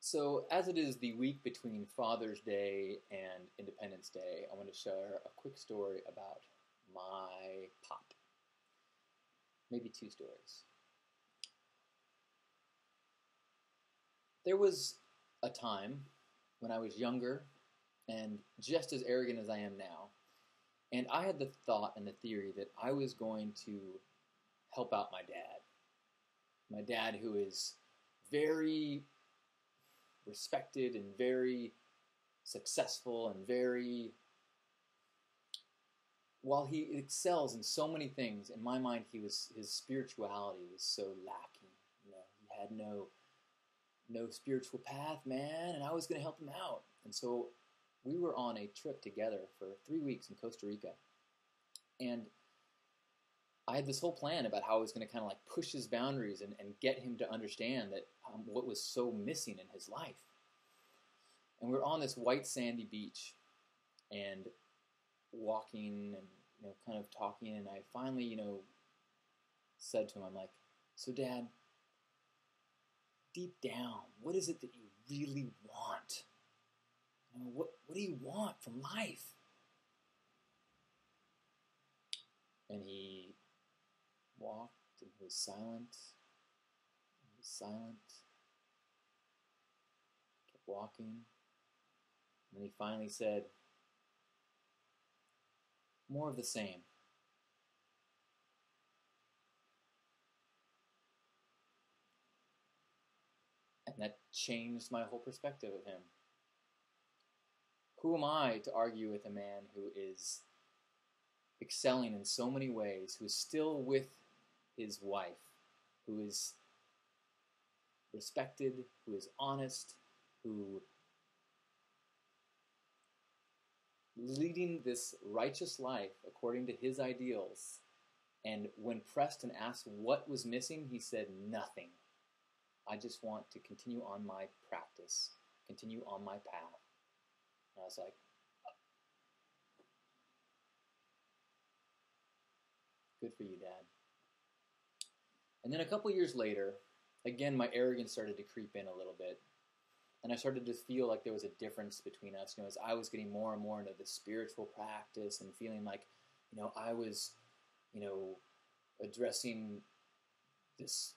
So, as it is the week between Father's Day and Independence Day, I want to share a quick story about my pop. Maybe two stories. There was a time when I was younger and just as arrogant as I am now, and I had the thought and the theory that I was going to help out my dad. My dad, who is very respected and very successful and very, while he excels in so many things, in my mind his spirituality was so lacking. He had no spiritual path, man, and I was going to help him out. And so we were on a trip together for 3 weeks in Costa Rica, and I had this whole plan about how I was going to kind of like push his boundaries and get him to understand that what was so missing in his life. And we were on this white sandy beach and walking and kind of talking, and I finally said to him, I'm like, so Dad, deep down, what is it that you really want? What do you want from life? And he walked and he was silent. He was silent. Kept walking. And then he finally said, more of the same. And that changed my whole perspective of him. Who am I to argue with a man who is excelling in so many ways, who is still with his wife, who is respected, who is honest, who leading this righteous life according to his ideals, and when pressed and asked what was missing, he said nothing. I just want to continue on my practice, continue on my path. And I was like, good for you, Dad. And then a couple years later, again, my arrogance started to creep in a little bit. And I started to feel like there was a difference between us. As I was getting more and more into the spiritual practice and feeling like, I was, addressing this,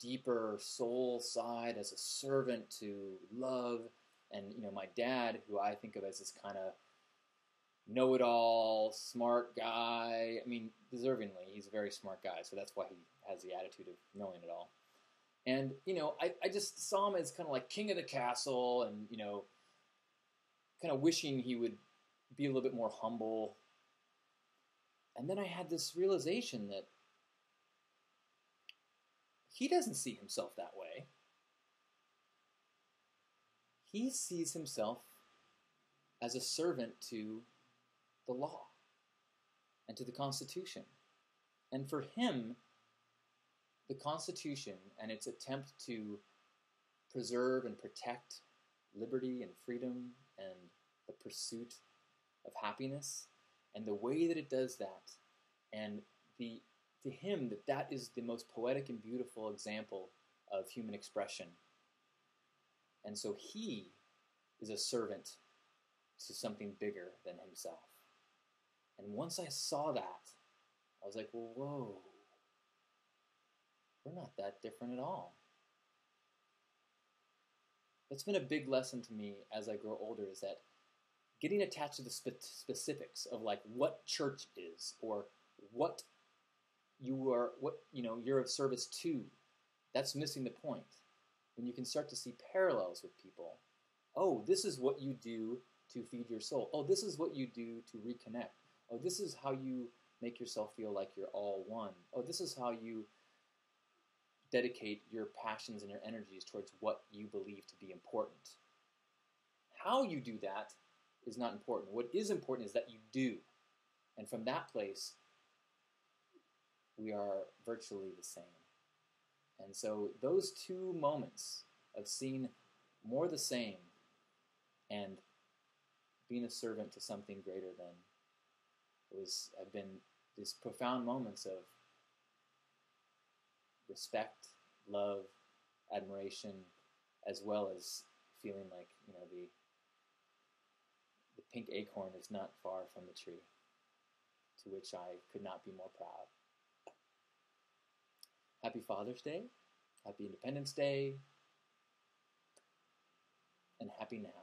deeper soul side as a servant to love. And, my dad, who I think of as this kind of know-it-all, smart guy. I mean, deservingly, he's a very smart guy, so that's why he has the attitude of knowing it all. And, I just saw him as kind of like king of the castle and, kind of wishing he would be a little bit more humble. And then I had this realization that he doesn't see himself that way. He sees himself as a servant to the law and to the Constitution. And for him, the Constitution and its attempt to preserve and protect liberty and freedom and the pursuit of happiness, and the way that it does that, and to him that is the most poetic and beautiful example of human expression. And so he is a servant to something bigger than himself. And once I saw that, I was like, well, whoa, we're not that different at all. That's been a big lesson to me as I grow older, is that getting attached to the specifics of like what church is or what you're of service to, that's missing the point. When you can start to see parallels with people. Oh, this is what you do to feed your soul. Oh, this is what you do to reconnect. Oh, this is how you make yourself feel like you're all one. Oh, this is how you dedicate your passions and your energies towards what you believe to be important. How you do that is not important. What is important is that you do. And from that place, we are virtually the same. And so those two moments of seeing more the same and being a servant to something greater than have been these profound moments of respect, love, admiration, as well as feeling like, the pink acorn is not far from the tree, to which I could not be more proud. Happy Father's Day, happy Independence Day, and happy now.